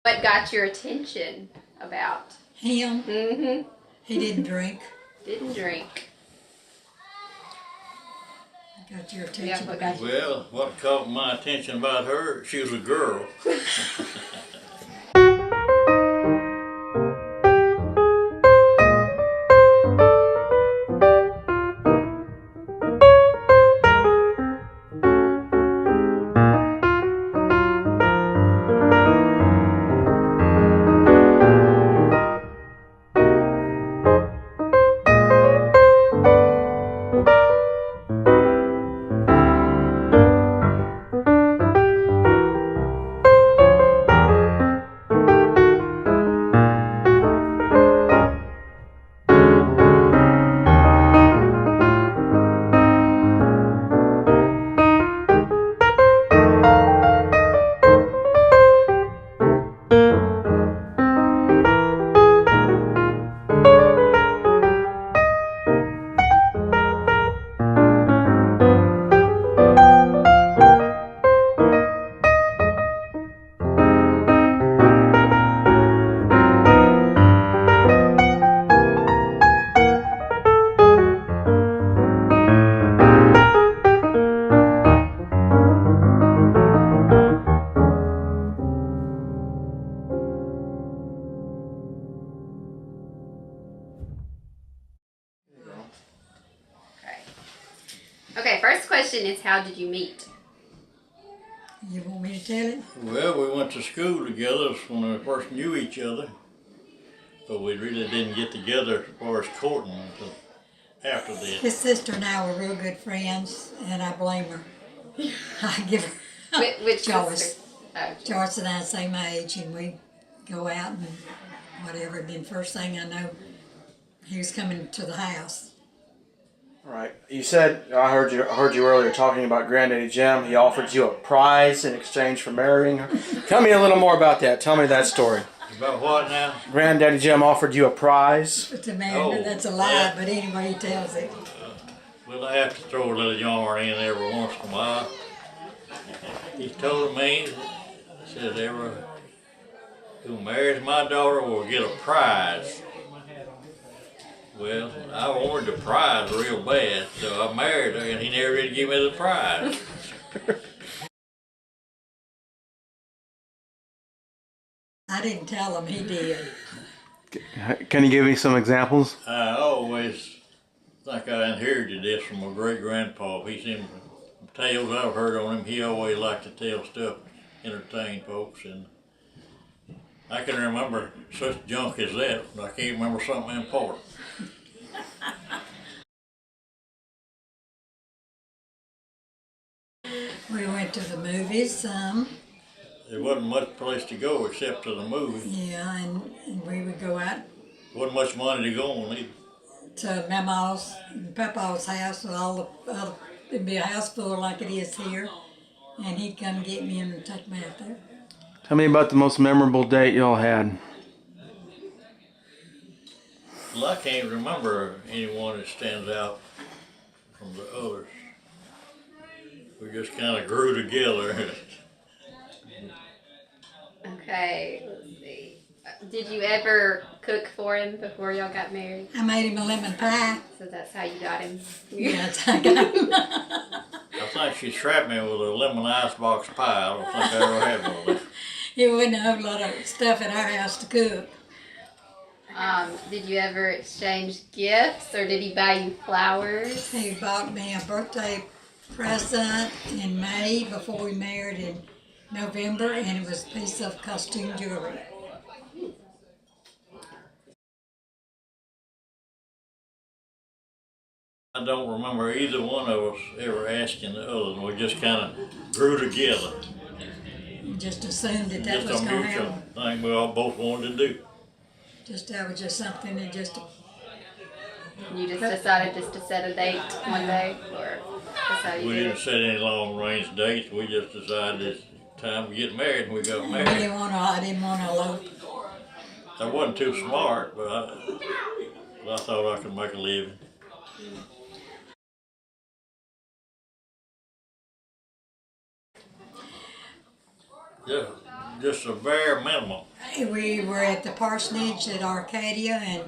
What got your attention about him? Mm-hmm. He didn't drink. Didn't drink. Got your attention. Yeah, what got you? Well, what caught my attention about her, she was a girl. Okay, first question is, how did you meet? You want me to tell it? Well, we went to school together when we first knew each other, but we really didn't get together as far as courting until after that. His sister and I were real good friends, and I blame her. I give her Which Joyce. sister? Oh, Joyce and I the same age, and we go out and whatever. Then first thing I know, he was coming to the house. Right. You said, I heard you earlier talking about Granddaddy Jim. He offered you a prize in exchange for marrying her. Tell me a little more about that. Tell me that story. About what now? Granddaddy Jim offered you a prize. But to marry, that's a lie. But anyway, he tells it. Well, I have to throw a little yarn in every once in a while. He told me, said, who marries my daughter will get a prize. Well, I wanted the prize real bad, so I married her, and he never did give me the prize. I didn't tell him, he did. Can you give me some examples? I always think I inherited this from my great-grandpa. He seen tales I've heard on him. He always liked to tell stuff, entertain folks, and I can remember such junk as that, but I can't remember something important. We went to the movies some. There wasn't much place to go except to the movie. Yeah, and we would go out Wasn't much money to go on either. to Mama's and Papa's house with it'd be a house full like it is here. And he'd come get me and take me out there. Tell me about the most memorable date y'all had. Well, I can't remember anyone that stands out from the others. We just kind of grew together. Okay, let's see. Did you ever cook for him before y'all got married? I made him a lemon pie. So that's how you got him? Yeah, that's how I got him. I think she trapped me with a lemon icebox pie. I don't think I ever had one of those. It wasn't a whole lot of stuff at our house to cook. Did you ever exchange gifts, or did he buy you flowers? He bought me a birthday present in May before we married in November, and it was a piece of costume jewelry. I don't remember either one of us ever asking the other one. We just kind of grew together. Just assumed that Just was a going to mutual happen. thing we all both wanted to do. That was just something that just... You just decided just to set a date one day, or that's how you We did didn't it? set any long-range dates. We just decided it's time to get married, and we got I married. didn't want to elope. I wasn't too smart, but I thought I could make a living. Yeah, just a bare minimum. We were at the parsonage at Arcadia, and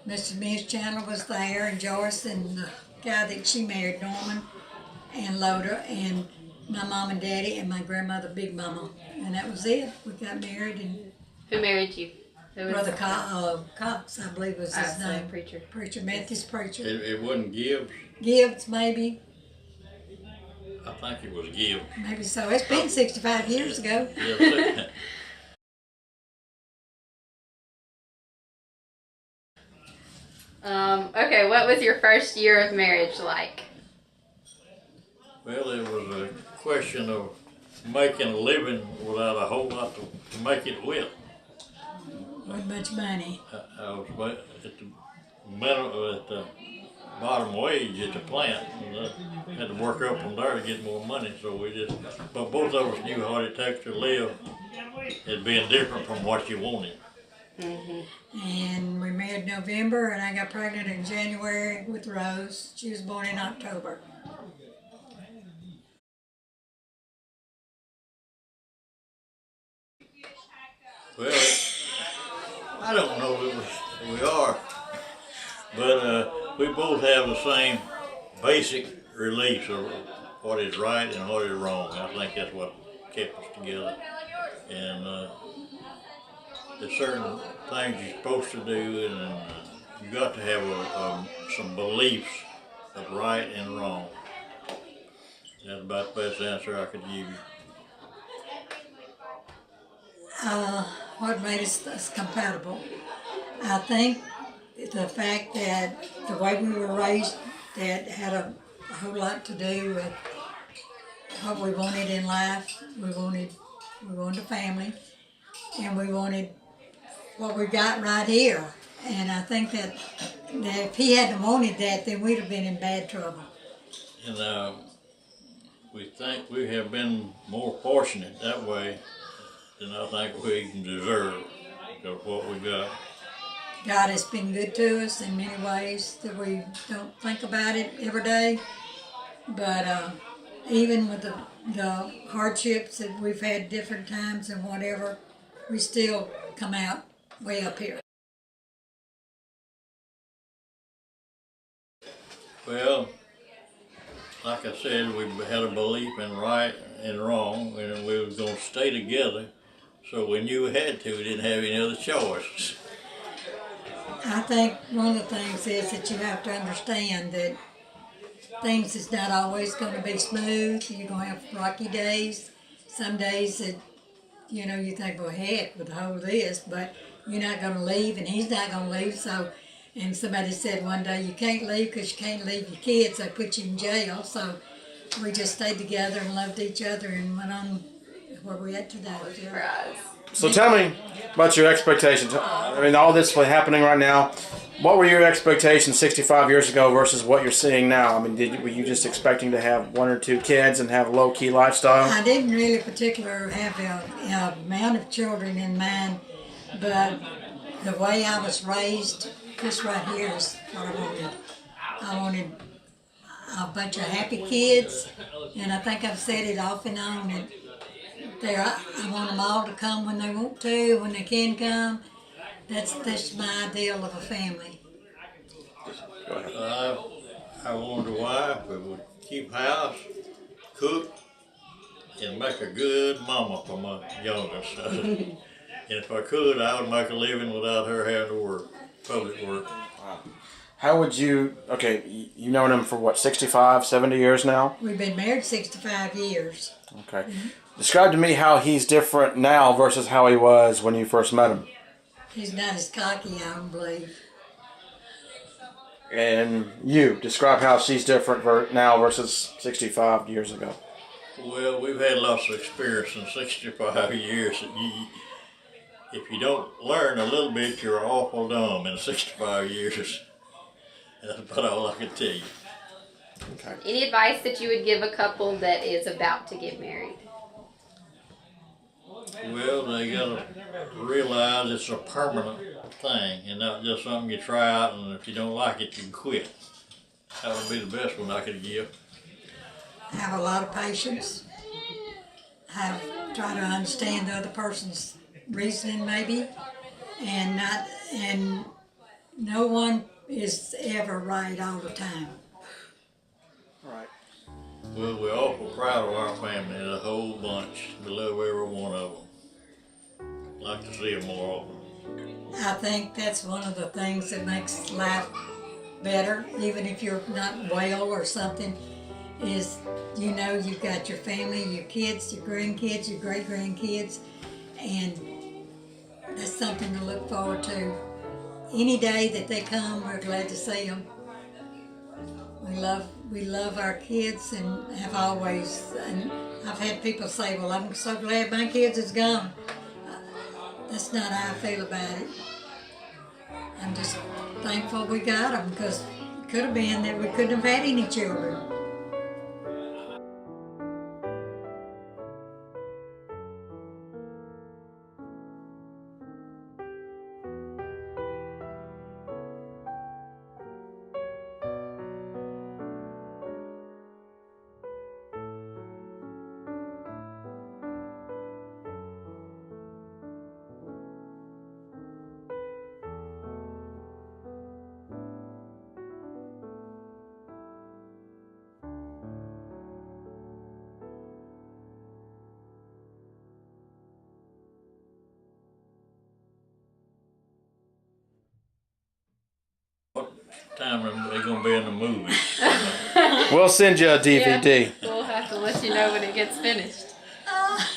Mr. and Miss Chandler was there, and Joyce, and the guy that she married, Norman, and Loda, and my mom and daddy, and my grandmother, Big Mama. And that was it. We got married, and Who married you? Who was Brother Cox, I believe was his so name. preacher. Preacher, Methodist preacher. It wasn't Gibbs. Gibbs, maybe. I think it was Gibbs. Maybe so. It's been 65 years ago. Yes. Okay, what was your first year of marriage like? Well, it was a question of making a living without a whole lot to make it with. Wasn't much money. I was at the at the bottom wage at the plant, and I had to work up from there to get more money. So but both of us knew what it takes to live. It being different from what you wanted. And we married in November, and I got pregnant in January with Rose. She was born in October. Well, I don't know that we are, but we both have the same basic beliefs of what is right and what is wrong. I think that's what kept us together. And there's certain things you're supposed to do, and you got to have some beliefs of right and wrong. That's about the best answer I could give you. What made us compatible? I think the fact that the way we were raised, that had a whole lot to do with what we wanted in life. We wanted a family, and we wanted what we got right here. And I think that if he hadn't wanted that, then we'd have been in bad trouble. And we think we have been more fortunate that way than I think we can deserve of what we got. God has been good to us in many ways that we don't think about it every day. But even with the hardships that we've had different times and whatever, we still come out way up here. Well, like I said, we had a belief in right and wrong, and we was going to stay together. So we knew we had to. We didn't have any other choice. I think one of the things is that you have to understand that things is not always going to be smooth. You're going to have rocky days. Some days that, you think, well, heck, with all this, but you're not going to leave, and he's not going to leave. So, and somebody said one day, you can't leave because you can't leave your kids. They put you in jail. So we just stayed together and loved each other and went on where we at today. So tell me about your expectations. I mean, all this happening right now. What were your expectations 65 years ago versus what you're seeing now? I mean, were you just expecting to have one or two kids and have a low-key lifestyle? I didn't really particularly have a amount of children in mind, but the way I was raised, this right here is what I wanted. I wanted a bunch of happy kids, and I think I've said it off and on. I want them all to come when they want to, when they can come. That's my ideal of a family. I wanted a wife that would keep house, cook, and make a good mama for my youngest. And if I could, I would make a living without her having to work, public work. Wow. How would you, you've known him for what, 65, 70 years now? We've been married 65 years. Okay. Describe to me how he's different now versus how he was when you first met him. He's not as cocky, I don't believe. And you, describe how she's different now versus 65 years ago. Well, we've had lots of experience in 65 years. If you don't learn a little bit, you're awful dumb in 65 years. That's about all I can tell you. Okay. Any advice that you would give a couple that is about to get married? Well, they gotta realize it's a permanent thing and not just something you try out, and if you don't like it, you can quit. That would be the best one I could give. Have a lot of patience. Try to understand the other person's reasoning maybe, and no one is ever right all the time. Right. Well, we're awful proud of our family, the whole bunch. We love every one of them. Like to see them more often. I think that's one of the things that makes life better, even if you're not well or something, is you know you've got your family, your kids, your grandkids, your great-grandkids, and that's something to look forward to. Any day that they come, we're glad to see them. We love our kids and have always, and I've had people say, well, I'm so glad my kids is gone. That's not how I feel about it. I'm just thankful we got them, because it could have been that we couldn't have had any children. What time are they gonna be in the movie? We'll send you a DVD. We'll have to let you know when it gets finished.